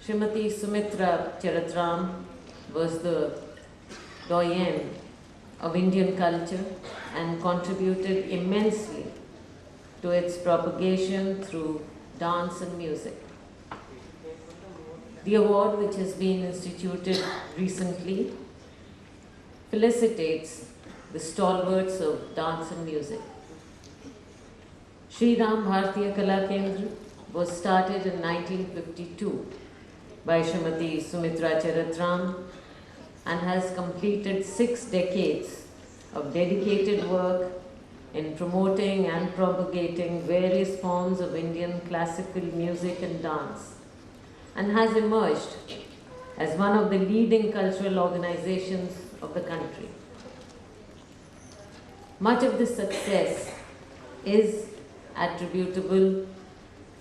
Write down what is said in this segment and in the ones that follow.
Srimati Sumitra Charatram was the doyen of Indian culture and contributed immensely to its propagation through dance and music. The award, which has been instituted recently, felicitates the stalwarts of dance and music. Sri Ram Bharatiya Kala Kendra was started in 1952 by Srimati Sumitra Charatram and has completed 6 decades of dedicated work in promoting and propagating various forms of Indian classical music and dance, and has emerged as one of the leading cultural organizations of the country. Much of this success is attributable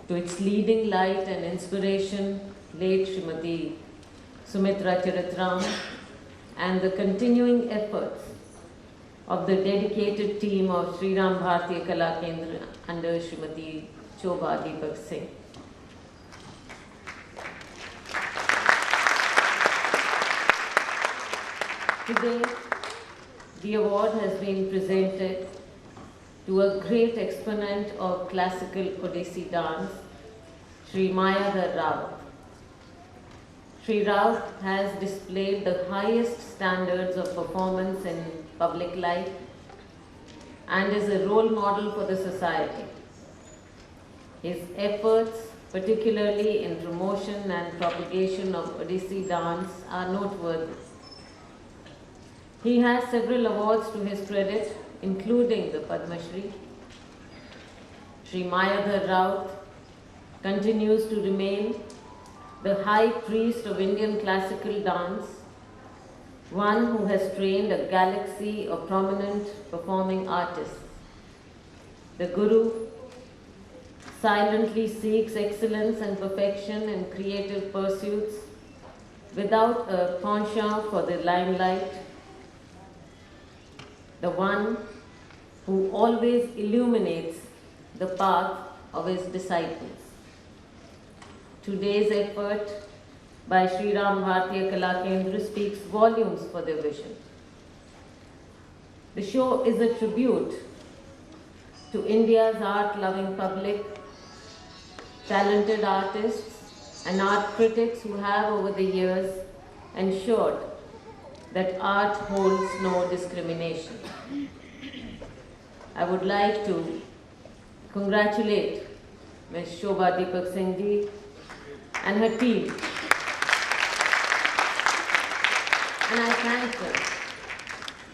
to its leading light and inspiration, late Srimati Sumitra Charatram, and the continuing efforts of the dedicated team of Sri Ram Bharatiya Kala Kendra under Srimati Shobha Deepak Singh. Today, the award has been presented to a great exponent of classical Odissi dance, Sri Mayadhar Rao. Sri Rao has displayed the highest standards of performance in public life and is a role model for the society. His efforts, particularly in promotion and propagation of Odissi dance, are noteworthy. He has several awards to his credit, including the Padma Shri. Sri Mayadhar Rao continues to remain the high priest of Indian classical dance, one who has trained a galaxy of prominent performing artists. The Guru silently seeks excellence and perfection in creative pursuits without a penchant for the limelight, the one who always illuminates the path of his disciples. Today's effort by Sri Ram Bharatiya Kala Kendra speaks volumes for their vision. The show is a tribute to India's art-loving public, talented artists and art critics who have over the years ensured that art holds no discrimination. I would like to congratulate Ms. Shobha Deepak Singh ji and her team. And I thank them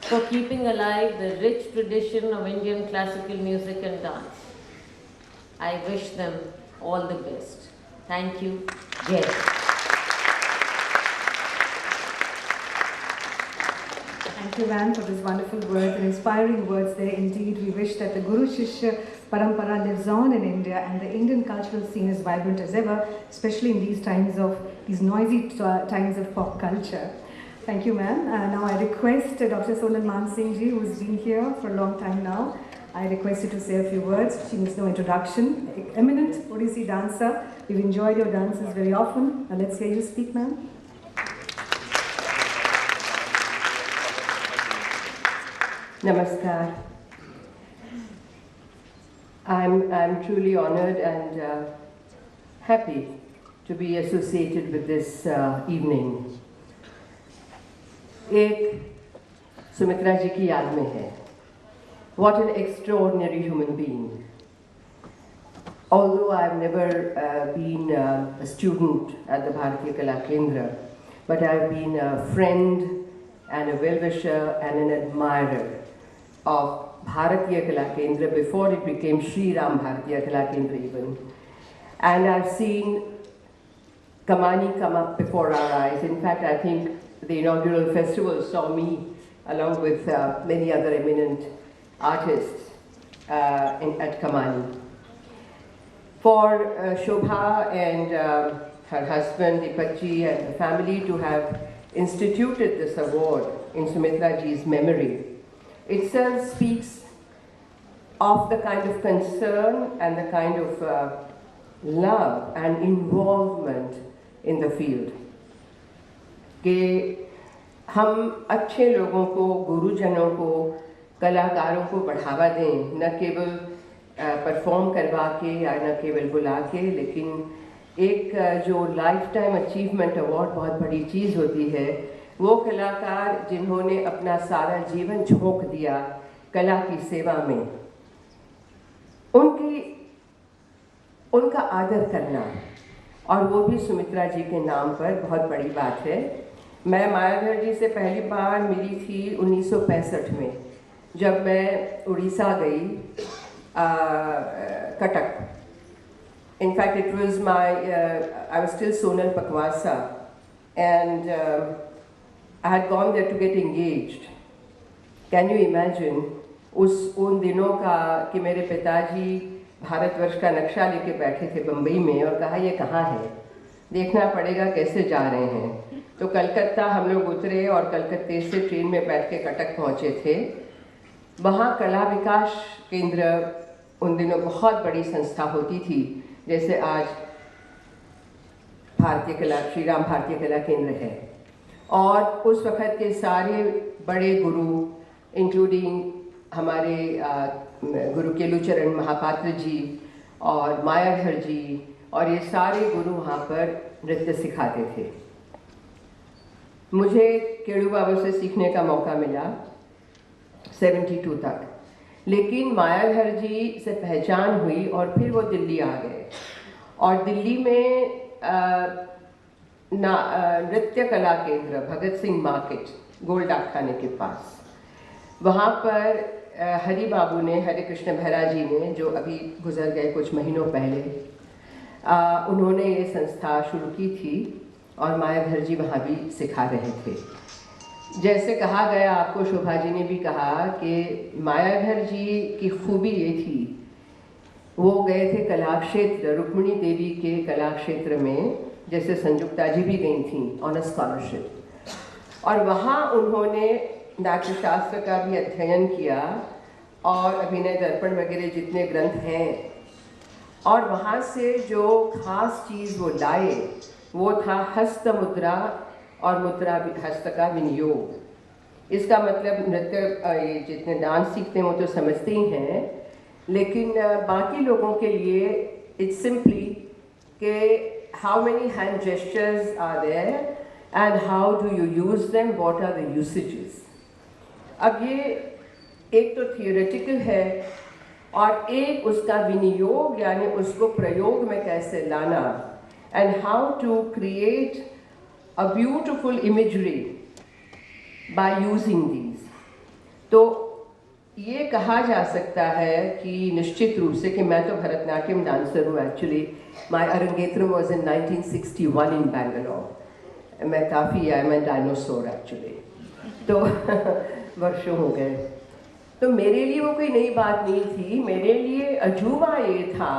for keeping alive the rich tradition of Indian classical music and dance. I wish them all the best. Thank you. Yes. Thank you, Van, for these wonderful words and inspiring words there. Indeed, we wish that the Guru Shishya Parampara lives on in India and the Indian cultural scene is vibrant as ever, especially in these noisy times of pop culture. Thank you, ma'am. Now I request Dr. Sonal Man Singh ji, who has been here for a long time now. I request you to say a few words. She needs no introduction. Eminent Odissi dancer. We've enjoyed your dances very often. Now let's hear you speak, ma'am. Namaskar. I'm truly honored and happy to be associated with this evening. एक सुमित्रा जी की याद में है. What an extraordinary human being. Although I've never been a student at the Bharatiya Kala Kendra, but I've been a friend and a well-wisher and an admirer of Bharatiya Kala Kendra before it became Sri Ram Bharatiya Kala Kendra even. And I've seen Kamani come up before our eyes. In fact, I think the inaugural festival saw me along with many other eminent artists at Kamani. For Shobha and her husband Deepak ji and the family to have instituted this award in Sumitra ji's memory itself speaks of the kind of concern and the kind of love and involvement in the field. कि हम अच्छे लोगों को, गुरुजनों को, कलाकारों को बढ़ावा दें, न केवल परफॉर्म करवा के या न केवल बुला के, लेकिन एक जो लाइफ टाइम अचीवमेंट अवार्ड बहुत बड़ी चीज़ होती है, वो कलाकार जिन्होंने अपना सारा जीवन झोंक दिया कला की सेवा में, उनका आदर करना, और वो भी सुमित्रा जी के नाम पर बहुत बड़ी बात है। मैं मायाधर जी से पहली बार मिली थी 1965 में, जब मैं उड़ीसा गई, Cuttack. In fact, it was I was still Sonal Pakwasa, and I had gone there to get engaged. Can you imagine उन दिनों का कि मेरे पिताजी भारतवर्ष का नक्शा लेके बैठे थे बम्बई में और कहा ये कहाँ है, देखना पड़ेगा कैसे जा रहे हैं। तो कलकत्ता हम लोग उतरे और कलकत्ते से ट्रेन में बैठ के कटक पहुँचे थे। वहाँ कला विकास केंद्र उन दिनों बहुत बड़ी संस्था होती थी, जैसे आज श्री राम भारतीय कला केंद्र है। और उस वक़्त के सारे बड़े गुरु, इंक्लूडिंग हमारे गुरु केलुचरण महापात्र जी और मायाधर जी, और ये सारे गुरु वहाँ पर नृत्य सिखाते थे। मुझे केड़ू बाबा से सीखने का मौका मिला 72 तक, लेकिन मायाधर जी से पहचान हुई और फिर वो दिल्ली आ गए, और दिल्ली में नृत्य कला केंद्र भगत सिंह मार्केट गोल डाक खाने के पास, वहाँ पर हरि बाबू ने, हरे कृष्ण भैरा जी ने, जो अभी गुजर गए कुछ महीनों पहले, उन्होंने ये संस्था शुरू की थी और मायाधर जी वहाँ भी सिखा रहे थे। जैसे कहा गया, आपको शोभा जी ने भी कहा कि मायाधर जी की खूबी ये थी, वो गए थे कलाक्षेत्र, रुक्मिणी देवी के कलाक्षेत्र में, जैसे संयुक्ता जी भी गई थी ऑन अ स्कॉलरशिप, और वहाँ उन्होंने नाट्यशास्त्र का भी अध्ययन किया और अभिनय दर्पण वगैरह जितने ग्रंथ हैं, और वहाँ से जो खास चीज़ वो लाए वो था हस्त मुद्रा और मुद्रा हस्त का विनियोग। इसका मतलब नृत्य ये जितने डांस सीखते हैं वो तो समझते ही हैं, लेकिन बाकी लोगों के लिए इट्स सिंपली कि how many hand gestures are there and how do you use them, what are the usages. अब ये एक तो थियोरेटिकल है और एक उसका विनियोग यानी उसको प्रयोग में कैसे लाना, and how to create a beautiful imagery by using these. तो ये कहा जा सकता है कि निश्चित रूप से कि मैं तो भरतनाट्यम डांसर हूँ। Actually my arangetram was in 1961 इन बैंगलोर। मैं काफ़ी आई एम डायनासोर एक्चुअली, तो वर्षों हो गए। तो मेरे लिए वो कोई नई बात नहीं थी। मेरे लिए अजूबा ये था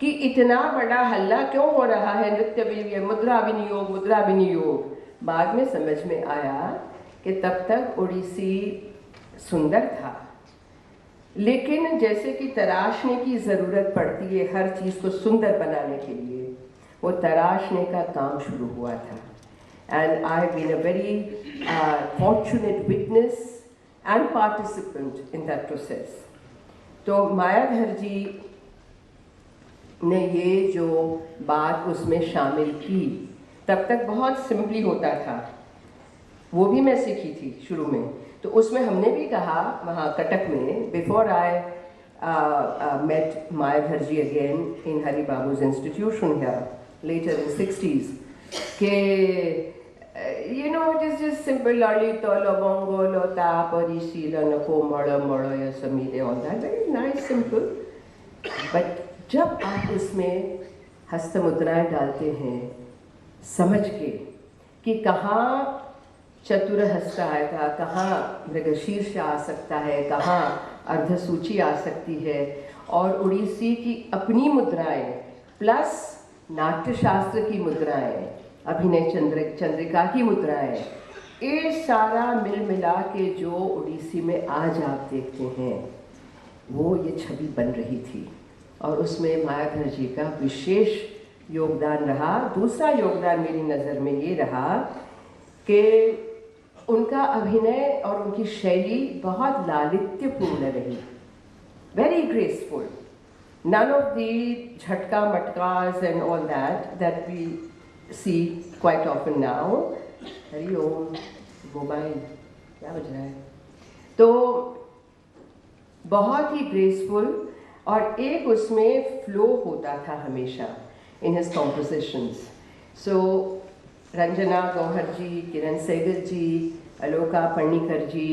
कि इतना बड़ा हल्ला क्यों हो रहा है नृत्य विनियोग, मुद्रा विनियोग, मुद्रा विनियोग। बाद में समझ में आया कि तब तक ओडिसी सुंदर था, लेकिन जैसे कि तराशने की ज़रूरत पड़ती है हर चीज़ को सुंदर बनाने के लिए, वो तराशने का काम शुरू हुआ था। And I have been a very fortunate witness and participant in that process. तो मायाधर जी ने ये जो बात उसमें शामिल की, तब तक बहुत सिंपली होता था, वो भी मैं सीखी थी शुरू में। तो उसमें हमने भी कहा वहाँ कटक में, before I met Mayadhar ji again in Hari Babu's institution here later in 60s, के you know it is just simple lalita labanga lata parisilana komala malaya samile, all that very nice simple, but जब आप उसमें हस्त मुद्राएं डालते हैं समझ के कि कहाँ चतुर हस्त आएगा, कहाँ मृगशीर्ष आ सकता है, कहाँ अर्धसूची आ सकती है, और उड़ीसी की अपनी मुद्राएं प्लस नाट्यशास्त्र की मुद्राएं, अभिनय चंद्रिका की मुद्राएं, ये सारा मिल मिला के जो उड़ीसी में आज आप देखते हैं वो ये छवि बन रही थी। और उसमें मायाधर जी का विशेष योगदान रहा। दूसरा योगदान मेरी नज़र में ये रहा कि उनका अभिनय और उनकी शैली बहुत लालित्यपूर्ण रही, very graceful. None of the jhatka matkas and all that we see quite often now. Hari Om, mobile क्या बज रहा है? तो बहुत ही ग्रेसफुल और एक उसमें फ्लो होता था हमेशा in his compositions. So Ranjana Gauhar ji, Kiran Sehgal ji, अलोका Panikkar ji,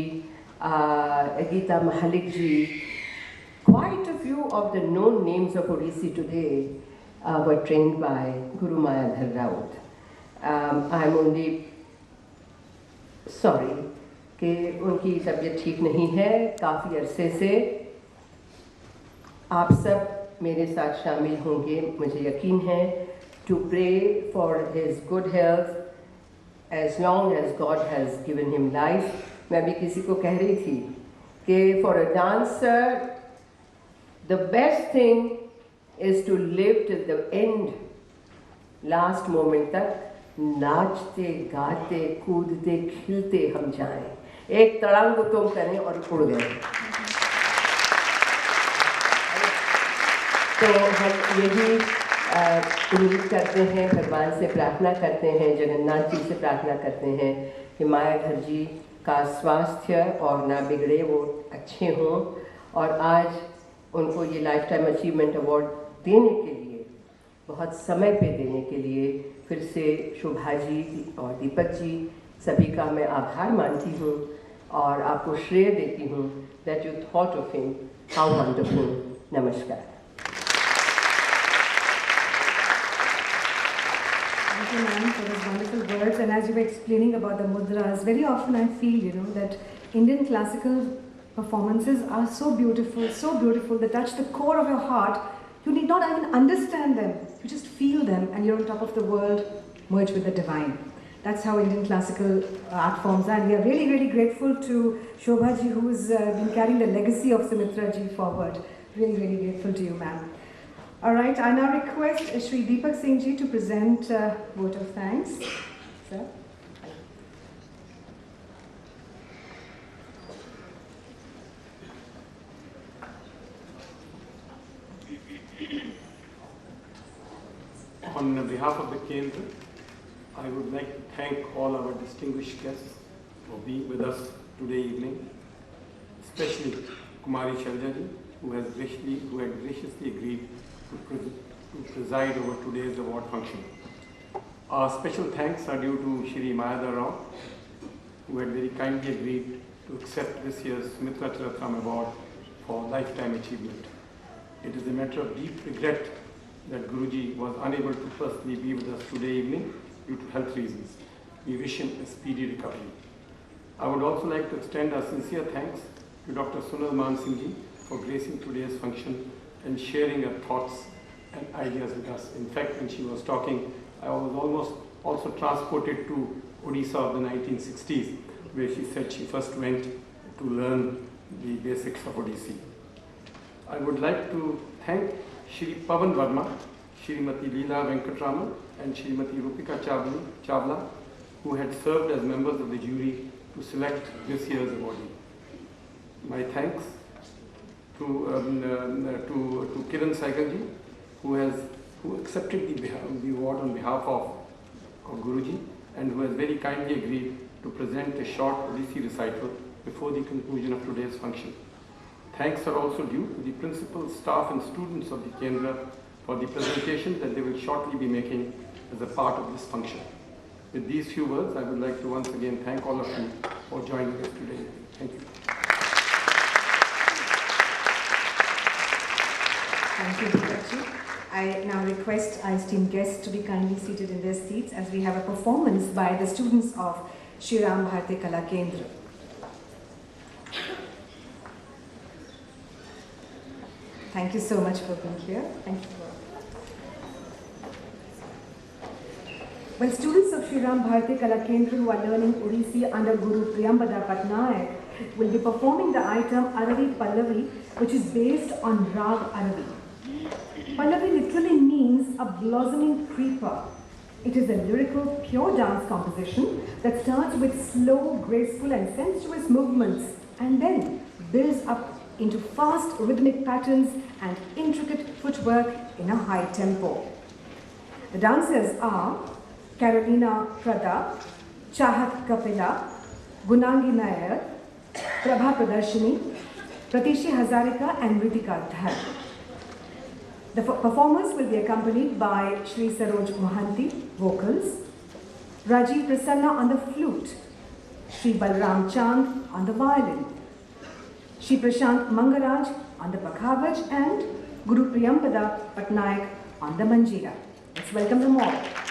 Gita महलिक ji, quite a few of the known names of Odissi today were trained by Guru Mayadhar Raut. I'm only sorry कि उनकी तबीयत ठीक नहीं है काफ़ी अरसे से। आप सब मेरे साथ शामिल होंगे मुझे यकीन है to pray for his good health as long as God has given him life. मैं भी किसी को कह रही थी कि for a dancer the best thing is to live till the end, last moment तक नाचते गाते कूदते खिलते हम जाएं, एक तड़ांग तुम करें और उड़ गए। तो हम यही उम्मीद करते हैं, भगवान से प्रार्थना करते हैं, जगन्नाथ जी से प्रार्थना करते हैं कि मायाधर जी का स्वास्थ्य और ना बिगड़े, वो अच्छे हों। और आज उनको ये लाइफ टाइम अचीवमेंट अवार्ड देने के लिए, बहुत समय पे देने के लिए फिर से शोभा जी और दीपक जी सभी का मैं आभार मानती हूँ और आपको श्रेय देती हूँ that you thought of him, how wonderful. नमस्कार। Thank you, ma'am, for those wonderful words. And as you were explaining about the mudras, very often I feel, that Indian classical performances are so beautiful, they touch the core of your heart. You need not even understand them, you just feel them and you're on top of the world, merged with the divine. That's how Indian classical art forms are. And we are really, really grateful to Shobha ji, who's been carrying the legacy of Sumitra ji forward. Really, really grateful to you, ma'am. All right, I now request Shri Deepak Singh ji to present vote of thanks. Sir. On behalf of the Kendra, I would like to thank all our distinguished guests for being with us today evening, especially Kumari Shalja ji, who had graciously agreed to preside over today's award function. Our special thanks are due to Shri Mayadhar Rao, who had very kindly agreed to accept this year's Sumitra Charatram Award for Lifetime Achievement. It is a matter of deep regret that Guruji was unable to personally be with us today evening due to health reasons. We wish him a speedy recovery. I would also like to extend our sincere thanks to Dr. Sunal Man Singh ji for gracing today's function and sharing her thoughts and ideas with us. In fact, when she was talking, I was almost also transported to Odisha of the 1960s, where she said she first went to learn the basics of Odissi. I would like to thank Shri Pavan Verma, Shrimati Leela Venkatraman and Shrimati Rupika Chavla, who had served as members of the jury to select this year's awardee. My thanks to Kiran Saigalji, who accepted the award on behalf of Guruji and who has very kindly agreed to present a short Odissi recital before the conclusion of today's function. Thanks are also due to the principal, staff and students of the Kendra for the presentation that they will shortly be making as a part of this function. With these few words, I would like to once again thank all of you for joining us today. Thank you. Thank you, Deepakji. I now request our esteemed guests to be kindly seated in their seats as we have a performance by the students of Shri Ram Bharati Kala Kendra. Thank you so much for being here. Thank you. Well, students of Shri Ram Bharati Kala Kendra who are learning Odissi under Guru Priyambada Patnaik will be performing the item Aravi Pallavi, which is based on Rag Aravi. Pallavi literally means a blossoming creeper. It is a lyrical, pure dance composition that starts with slow, graceful and sensuous movements and then builds up into fast rhythmic patterns and intricate footwork in a high tempo. The dancers are Carolina Pradap, Chahat Kapila, Gunangi Nair, Prabha Pradarshini, Pratishi Hazarika and Ritika Dhar. The performers will be accompanied by Shri Saroj Mohanty, vocals, Rajiv Prasanna on the flute, Shri Balram Chand on the violin, Shri Prashant Mangaraj on the pakhavaj and Guru Priyampada Patnaik on the manjira. Let's welcome them all.